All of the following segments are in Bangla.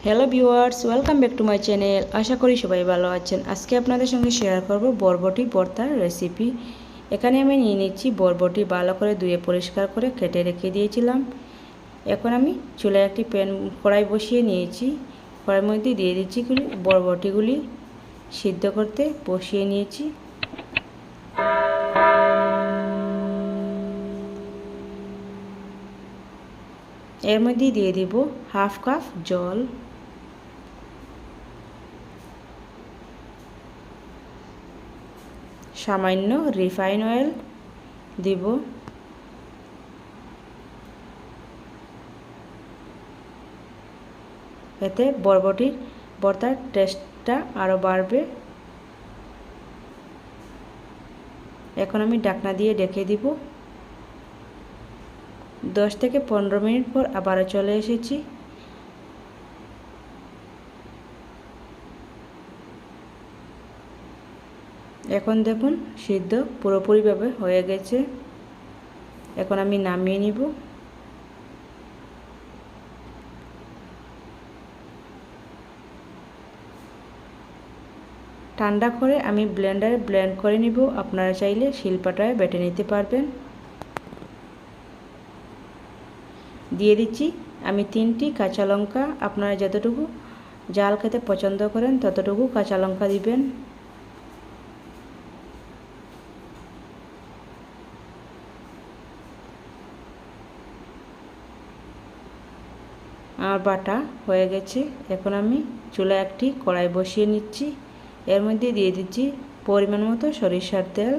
Hello viewers, welcome back to my channel. আশা করি সবাই ভালো আছেন। আজকে আপনাদের সঙ্গে শেয়ার করব বরবটি ভর্তার রেসিপি। এখানে আমি নিয়ে নিচ্ছি বরবটি, ভালো করে ধুয়ে পরিষ্কার করে কেটে রেখে দিয়েছিলাম। এখন আমি চুলায় একটি কড়াই বসিয়ে নিয়েছি। কড়াইয়ের মধ্যে দিয়ে দিচ্ছি বরবটিগুলি সিদ্ধ করতে বসিয়ে নিয়েছি। এর মধ্যে দিয়ে দিব হাফ কাপ জল, সামান্য রিফাইন অয়েল দিব, এতে বরবটির ভর্তার টেস্টটা আরও বাড়বে। এখন আমি ঢাকনা দিয়ে ঢেকে দিব। 10 থেকে 15 মিনিট পর আবারও চলে এসেছি। এখন দেখুন সিদ্ধ পুরোপুরিভাবে হয়ে গেছে। এখন আমি নামিয়ে নিব। ঠান্ডা করে আমি ব্লেন্ডারে ব্লেন্ড করে নিব। আপনারা চাইলে শিলপাটায় বেটে নিতে পারবেন। দিয়ে দিচ্ছি আমি 3টি কাঁচা লঙ্কা। আপনারা যতটুকু ঝাল খেতে পছন্দ করেন ততটুকু কাঁচা লঙ্কা দিবেন। আর বাটা হয়ে গেছে। এখন আমি চুলায় একটি কড়াই বসিয়ে নিচ্ছি। এর মধ্যে দিয়ে দিচ্ছি পরিমাণ মতো সরিষার তেল।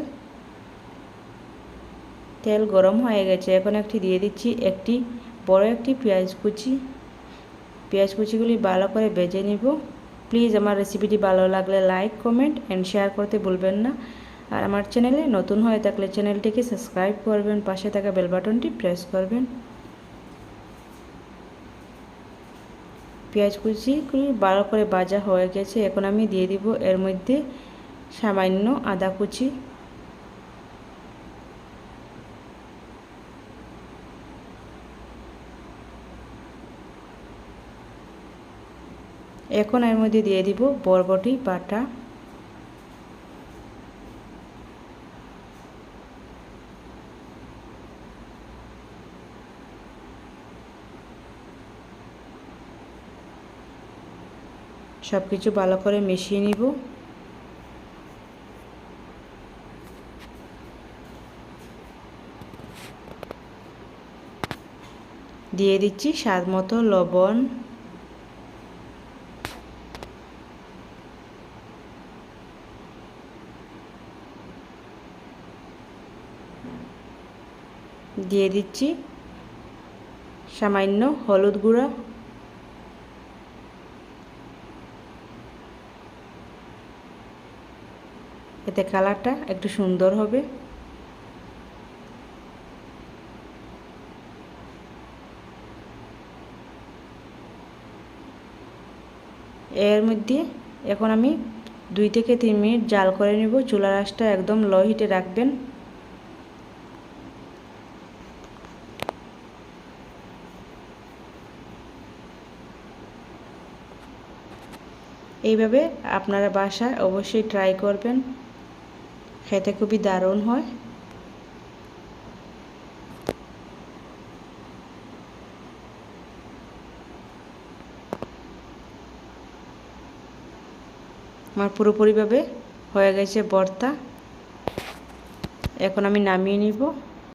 তেল গরম হয়ে গেছে। এখন দিয়ে দিচ্ছি বড় একটি পেঁয়াজ কুচি। পেঁয়াজ কুচিগুলি ভালো করে ভেজে নিব। প্লিজ আমার রেসিপিটি ভালো লাগলে লাইক, কমেন্ট অ্যান্ড শেয়ার করতে ভুলবেন না। আর আমার চ্যানেলে নতুন হয়ে থাকলে চ্যানেলটিকে সাবস্ক্রাইব করবেন, পাশে থাকা বেল বাটনটি প্রেস করবেন। পেঁয়াজ কুচিগুলি ভালো করে ভাজা হয়ে গেছে। এখন আমি দিয়ে দিব এর মধ্যে সামান্য আদা কুচি, এখন এর মধ্যে দিয়ে দিব বরবটি বাটা, সব কিছু ভালো করে মিশিয়ে নিব। দিয়ে দিচ্ছি স্বাদ মতো লবণ, দিয়ে দিচ্ছি সামান্য হলুদ গুঁড়া, এতে কালারটা একটু সুন্দর হবে। এর মধ্যে এখন আমি 2 থেকে 3 মিনিট জাল করে নেব। চুলার আঁচটা একদম লো হিটে রাখবেন। এইভাবে আপনারা বাসায় অবশ্যই ট্রাই করবেন, খেতে খুবই দারুণ হয়। আমার পুরোপুরিভাবে হয়ে গেছে ভর্তা। এখন আমি নামিয়ে নিব।